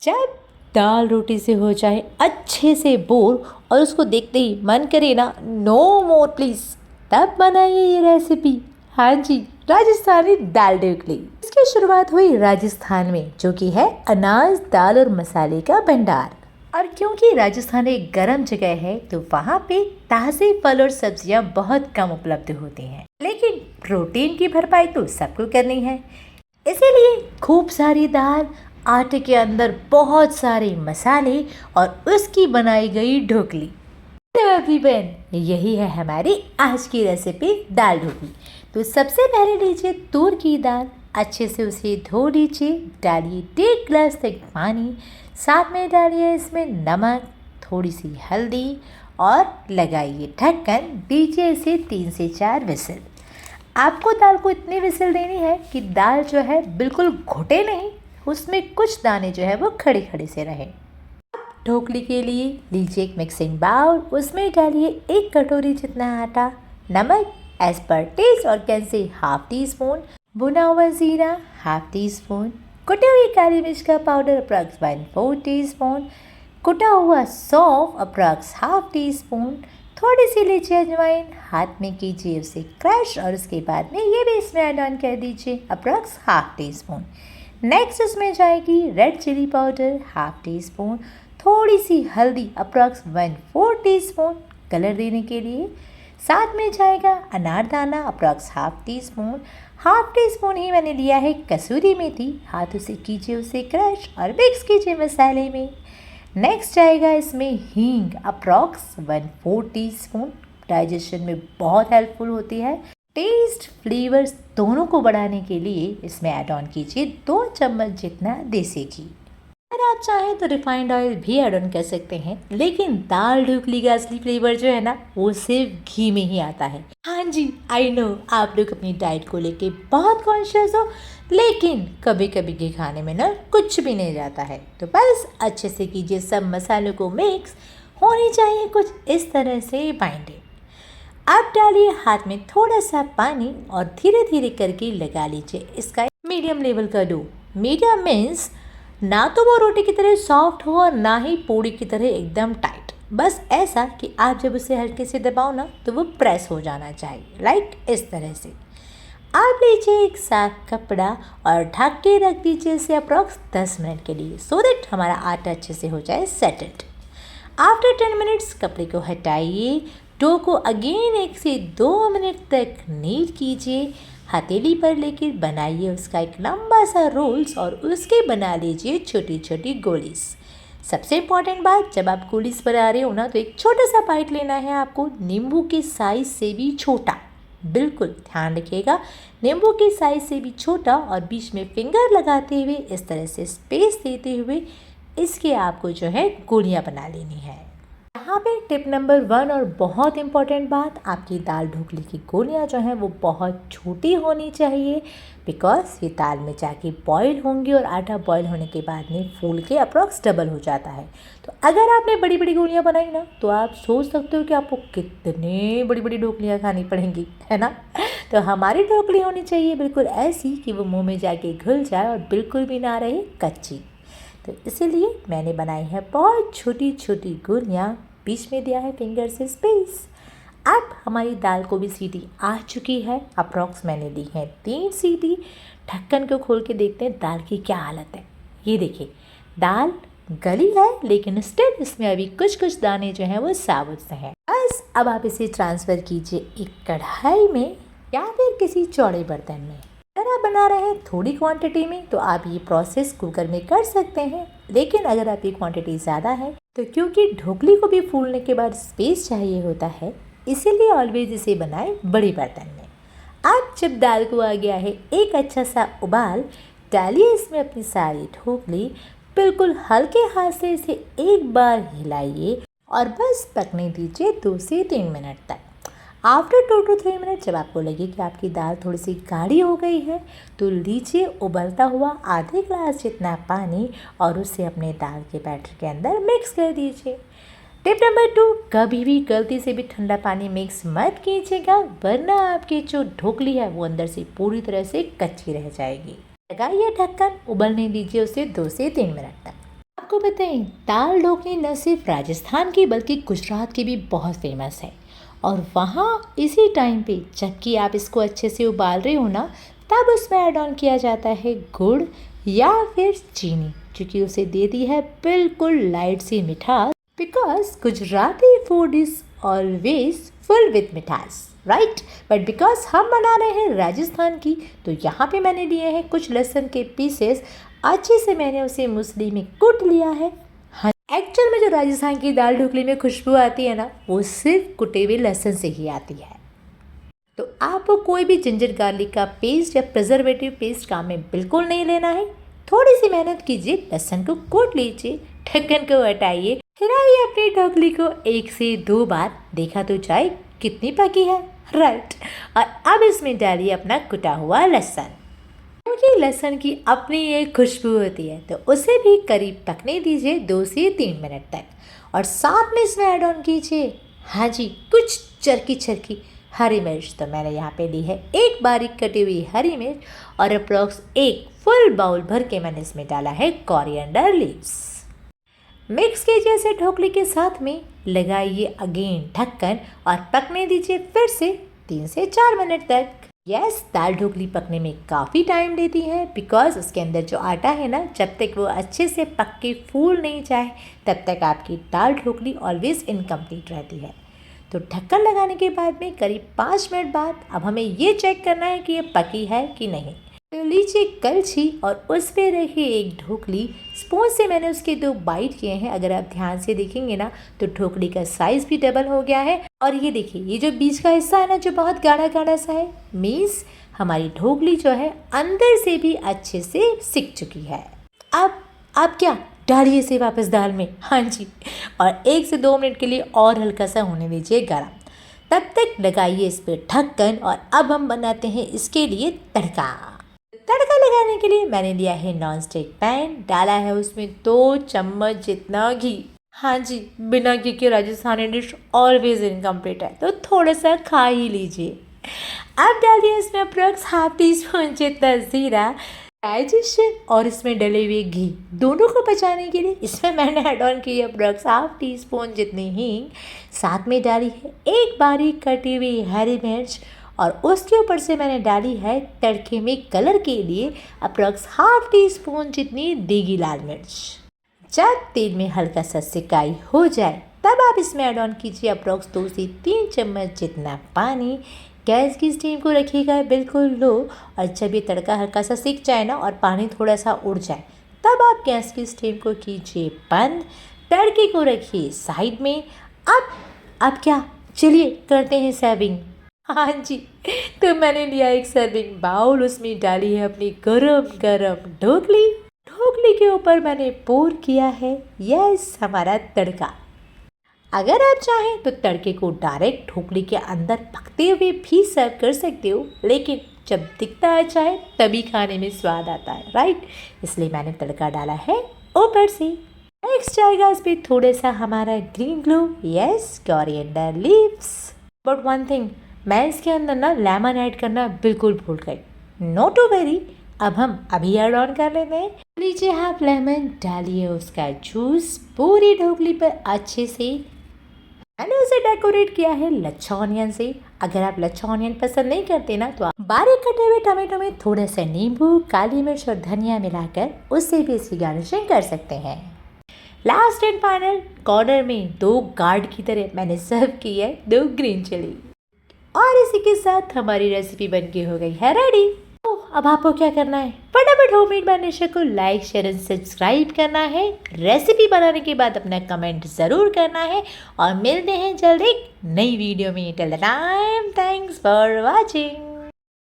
जब दाल रोटी से हो जाए अच्छे से बोर और उसको देखते ही मन करे ना नो मोर प्लीज, तब बनाइए ये रेसिपी। हाँ जी, राजस्थानी दाल ढोकली। इसकी शुरुआत हुई राजस्थान में, जो कि है अनाज दाल और मसाले का भंडार। और क्योंकि राजस्थान एक गर्म जगह है तो वहाँ पे ताज़े फल और सब्जियाँ बहुत कम उपलब्ध होती हैं, लेकिन प्रोटीन की भरपाई तो सबको करनी है। इसीलिए खूब सारी दाल, आटे के अंदर बहुत सारे मसाले और उसकी बनाई गई ढोकली। हेलो एवरीवन, यही है हमारी आज की रेसिपी दाल ढोकली। तो सबसे पहले लीजिए तूर की दाल, अच्छे से उसे धो लीजिए। डालिए 1.5 गिलास तक पानी, साथ में डालिए इसमें नमक, थोड़ी सी हल्दी और लगाइए ढक्कन। दीजिए इसे 3 से 4 विसल। आपको दाल को इतनी विसल देनी है कि दाल जो है बिल्कुल घुटे नहीं, उसमें कुछ दाने जो है वो खड़े खड़े से रहे। ढोकली के लिए लीजिए एक मिक्सिंग बाउल, उसमें डालिए 1 कटोरी जितना आटा, नमक एज पर टेस्ट और कैसे हाफ टी स्पून, भुना हुआ जीरा हाफ टी स्पून, कुटी हुई काली मिर्च का पाउडर अप्रॉक्स 1/4 टी स्पून, कुटा हुआ सौंफ अप्रॉक्स हाफ टी स्पून, थोड़ी सी लीजिए अजवाइन, हाथ में कीजिए उसे क्रश और उसके बाद में ये भी इसमें ऐड ऑन कर दीजिए approx half teaspoon. Next इसमें जाएगी red chilli powder half teaspoon, थोड़ी सी हल्दी अप्रॉक्स 1/4 टी स्पून कलर देने के लिए। साथ में जाएगा अनारदाना approx half teaspoon, half teaspoon ही मैंने लिया है कसूरी मेथी, हाथों से कीजिए उसे क्रश और मिक्स कीजिए मसाले में। नेक्स्ट जाएगा इसमें हींग अप्रॉक्स 1/4 टी स्पून, डाइजेशन में बहुत हेल्पफुल होती है। टेस्ट फ्लेवर्स दोनों को बढ़ाने के लिए इसमें ऐड ऑन कीजिए 2 चम्मच जितना देसी घी। अगर आप चाहें तो रिफाइंड ऑयल भी ऐड ऑन कर सकते हैं, लेकिन दाल ढोकली का असली फ्लेवर जो है ना वो सिर्फ घी में ही आता है। हाँ जी, आई नो आप लोग अपनी डाइट को लेके बहुत कॉन्शियस हो, लेकिन कभी कभी घी खाने में ना कुछ भी नहीं जाता है। तो बस अच्छे से कीजिए, सब मसालों को मिक्स होनी चाहिए कुछ इस तरह से बाइंडिंग। अब डालिए हाथ में थोड़ा सा पानी और धीरे धीरे करके लगा लीजिए इसका मीडियम लेवल का डो। मीडियम मीन्स ना तो वो रोटी की तरह सॉफ्ट हो और ना ही पूड़ी की तरह एकदम टाइट, बस ऐसा कि आप जब उसे हल्के से दबाओ ना तो वो प्रेस हो जाना चाहिए, लाइक इस तरह से। आप लीजिए एक साफ कपड़ा और ढक के रख दीजिए इसे अप्रॉक्स 10 मिनट के लिए, सो दैट हमारा आटा अच्छे से हो जाए सेटल्ड। आफ्टर 10 मिनट्स कपड़े को हटाइए, डो को अगेन 1 से 2 मिनट तक नीट कीजिए, हथेली पर लेकर बनाइए उसका एक लंबा सा रोल्स और उसके बना लीजिए छोटी छोटी गोलीज। सबसे इम्पॉर्टेंट बात, जब आप गोलीज बना रहे हो ना तो एक छोटा सा बाइट लेना है आपको, नींबू के साइज से भी छोटा, बिल्कुल ध्यान रखिएगा, नींबू के साइज से भी छोटा, और बीच में फिंगर लगाते हुए इस तरह से स्पेस देते हुए इसके आपको जो है गोलियां बना लेनी है। यहाँ पे टिप नंबर 1 और बहुत इम्पॉर्टेंट बात, आपकी दाल ढोकली की गोलियाँ जो हैं वो बहुत छोटी होनी चाहिए, बिकॉज ये दाल में जाके बॉईल होंगी और आटा बॉईल होने के बाद में फूल के अप्रॉक्स डबल हो जाता है। तो अगर आपने बड़ी बड़ी गोलियाँ बनाई ना तो आप सोच सकते हो कि आपको कितने बड़ी बड़ी ढोकलियाँ खानी पड़ेंगी, है ना। तो हमारी ढोकली होनी चाहिए बिल्कुल ऐसी कि वो मुँह में जाके घुल जाए और बिल्कुल भी ना रहे कच्ची। तो इसीलिए मैंने बनाई है बहुत छोटी छोटी गोलियाँ, बीच में दिया है फिंगर से स्पेस। अब हमारी दाल को भी सीटी आ चुकी है, अप्रॉक्स मैंने दी है 3 सीटी। ढक्कन को खोल के देखते हैं दाल की क्या हालत है। ये देखिए दाल गली है, लेकिन स्टिल इसमें अभी कुछ कुछ दाने जो हैं वो साबुत से हैं। बस अब आप इसे ट्रांसफ़र कीजिए एक कढ़ाई में या फिर किसी चौड़े बर्तन में। अगर आप बना रहे हैं थोड़ी क्वांटिटी में तो आप ये प्रोसेस कुकर में कर सकते हैं, लेकिन अगर आपकी क्वांटिटी ज़्यादा है तो क्योंकि ढोकली को भी फूलने के बाद स्पेस चाहिए होता है, इसीलिए ऑलवेज इसे बनाएं बड़ी बर्तन में। अब जब दाल को आ गया है एक अच्छा सा उबाल, डालिए इसमें अपनी सारी ढोकली, बिल्कुल हल्के हाथ से इसे एक बार हिलाइए और बस पकने दीजिए 2 से 3 मिनट तक। आफ्टर 2 to 3 मिनट जब आपको लगे कि आपकी दाल थोड़ी सी गाढ़ी हो गई है तो लीजिए उबलता हुआ आधे ग्लास जितना पानी और उसे अपने दाल के बैटर के अंदर मिक्स कर दीजिए। टिप नंबर 2, कभी भी गलती से भी ठंडा पानी मिक्स मत कीजिएगा, वरना आपकी जो ढोकली है वो अंदर से पूरी तरह से कच्ची रह जाएगी। लगाइए ढक्कन, उबलने दीजिए उसे 2 से 3 मिनट तक। आपको बताएं, दाल ढोकली न सिर्फ राजस्थान की बल्कि गुजरात की भी बहुत फेमस है। और वहाँ इसी टाइम पे जबकि आप इसको अच्छे से उबाल रहे हो ना, तब उसमें ऐड ऑन किया जाता है गुड़ या फिर चीनी, क्योंकि उसे देती है बिल्कुल लाइट सी मिठास। Because Gujarati food is always full with मिठास, राइट। बट बिकॉज हम बना रहे हैं राजस्थान की, तो यहाँ पे मैंने लिए हैं कुछ लहसुन के पीसेस। अच्छे से मैंने उसे मूसली में कूट लिया है। हाँ, एक्चुअल में जो राजस्थान की दाल ढोकली में खुशबू आती है ना, वो सिर्फ कुटे हुए लहसुन से ही आती है। तो आपको कोई भी जिंजर गार्लिक का पेस्ट या प्रिजर्वेटिव पेस्ट काम में बिल्कुल नहीं लेना है। थोड़ी सी मेहनत कीजिए, लहसुन को कूट लीजिए, ढक्कन को हटाइए, हिलाइए अपनी ढोकली को 1 से 2 बार, देखा तो जाए कितनी पकी है, राइट। और अब इसमें डालिए अपना कुटा हुआ लहसुन, क्योंकि लहसुन की अपनी एक खुशबू होती है, तो उसे भी करीब पकने दीजिए 2 से 3 मिनट तक। और साथ में इसमें ऐड ऑन कीजिए, हाँ जी, कुछ चरकी हरी मिर्च। तो मैंने यहाँ पे ली है 1 बारीक कटी हुई हरी मिर्च, और अप्रॉक्स 1 फुल बाउल भर के मैंने इसमें डाला है कोरिएंडर लीव्स। मिक्स कीजिए इसे ढोकली के साथ में, लगाइए अगेन ढक्कन और पकने दीजिए फिर से 3 से 4 मिनट तक। यस, दाल ढोकली पकने में काफ़ी टाइम लेती है, बिकॉज उसके अंदर जो आटा है ना, जब तक वो अच्छे से पक के फूल नहीं जाए तब तक आपकी दाल ढोकली ऑलवेज इनकम्प्लीट रहती है। तो ढक्कन लगाने के बाद में करीब 5 मिनट बाद अब हमें ये चेक करना है कि ये पकी है कि नहीं। तो लीजिए कलछी और उस पर रखिए एक ढोकली। स्पून से मैंने उसके 2 बाइट किए हैं। अगर आप ध्यान से देखेंगे ना, तो ढोकली का साइज़ भी डबल हो गया है। और ये देखिए, ये जो बीच का हिस्सा है ना, जो बहुत गाढ़ा गाढ़ा सा है, मीन्स हमारी ढोकली जो है अंदर से भी अच्छे से सिक चुकी है। अब आप क्या डालिए इसे वापस दाल में, हाँ जी, और 1 से 2 मिनट के लिए और हल्का सा होने दीजिए गर्म। तब तक लगाइए इस पर ढक्कन। और अब हम बनाते हैं इसके लिए तड़का। तड़का लगाने के लिए मैंने लिया है नॉन स्टिक पैन, डाला है उसमें 2 चम्मच जितना घी। हाँ जी, बिना घी के राजस्थानी डिश ऑलवेज इनकम्प्लीट है, तो थोड़ा सा खा ही लीजिए। अब डालिए इसमें अप्रॉक्स ½ टीस्पून जितना जीरा। डाइजेशन और इसमें डले हुए घी दोनों को बचाने के लिए इसमें मैंने ऐड ऑन की अप्रॉक्स ½ टीस्पून जितनी हींग। साथ में डाली है 1 बारीक कटी हुई हरी मिर्च, और उसके ऊपर से मैंने डाली है तड़के में कलर के लिए अप्रॉक्स ½ टीस्पून जितनी देगी लाल मिर्च। जब तेल में हल्का सा सिकाई हो जाए, तब आप इसमें ऐड ऑन कीजिए अप्रॉक्स 2 से 3 चम्मच जितना पानी। गैस की स्टीम को रखिएगा बिल्कुल लो, और जब ये तड़का हल्का सा सिक जाए ना और पानी थोड़ा सा उड़ जाए, तब आप गैस की स्टीम को कीजिए बंद। तड़के को रखिए साइड में। अब क्या, चलिए करते हैं सर्विंग। हाँ जी, तो मैंने लिया एक सर्विंग बाउल, उसमें डाली है अपनी गरम गरम ढोकली। ढोकली के ऊपर मैंने पोर किया है यस हमारा तड़का। अगर आप चाहें तो तड़के को डायरेक्ट ढोकली के अंदर पकते हुए भी सर्व कर सकते हो, लेकिन जब दिखता है चाहे तभी खाने में स्वाद आता है, राइट। इसलिए मैंने तड़का डाला है ऊपर से। नेक्स्ट जाएगा इस पर थोड़ा सा हमारा green glow, yes coriander leaves. But one thing, मैं इसके अंदर ना लेमन ऐड करना बिल्कुल भूल गई। नो टू वेरी, अब हम अभी ऐड ऑन कर लेते हैं। लीजिए हाफ लेमन, डालिए उसका जूस पूरी ढोकली पर अच्छे से। मैंने उसे डेकोरेट किया है लच्छा ऑनियन से। अगर आप लच्छा ऑनियन पसंद नहीं करते ना, तो आप बारीक कटे हुए टमाटो में थोड़ा सा नींबू, काली मिर्च और धनिया मिलाकर उससे भी इसकी गार्निशिंग कर सकते हैं। लास्ट एंड फाइनल कॉर्नर में 2 गार्ड की तरह मैंने सर्व की है 2 ग्रीन चिली। और इसी के साथ हमारी रेसिपी बनके हो गई है रेडी। तो अब आपको क्या करना है, फटाफट होममेड बानिशा को लाइक शेयर एंड सब्सक्राइब करना है। रेसिपी बनाने के बाद अपना कमेंट ज़रूर करना है, और मिलते हैं जल्द एक नई वीडियो में। Till the time, thanks for watching.